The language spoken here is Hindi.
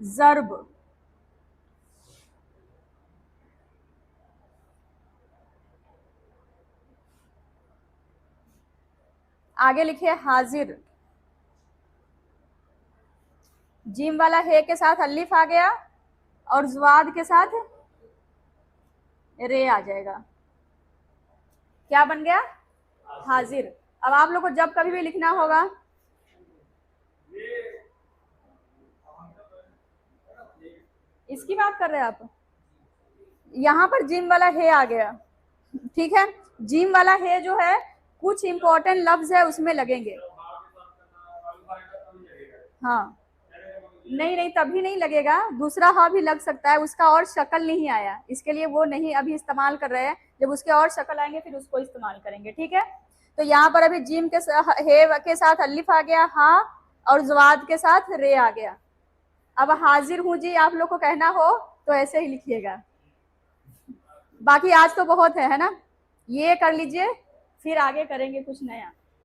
ज़र्ब, आगे लिखिए हाजिर। जीम वाला हे के साथ अलिफ आ गया और ज़्वाद के साथ रे आ जाएगा। क्या बन गया? हाजिर। अब आप लोग को जब कभी भी लिखना होगा, इसकी बात कर रहे हैं आप, यहाँ पर जिम वाला हे आ गया, ठीक है। जिम वाला हे जो है कुछ इंपॉर्टेंट लफ्ज है उसमें लगेंगे। हाँ, नहीं नहीं तभी नहीं लगेगा, दूसरा हा भी लग सकता है, उसका और शक्ल नहीं आया, इसके लिए वो नहीं अभी इस्तेमाल कर रहे हैं, जब उसके और शक्ल आएंगे फिर उसको इस्तेमाल करेंगे, ठीक है। तो यहाँ पर अभी जिम के हे के साथ अलिफ आ गया, हा, और जवाद के साथ रे आ गया। अब हाजिर हूँ जी आप लोग को कहना हो तो ऐसे ही लिखिएगा। बाकी आज तो बहुत है ना, ये कर लीजिए, फिर आगे करेंगे कुछ नया।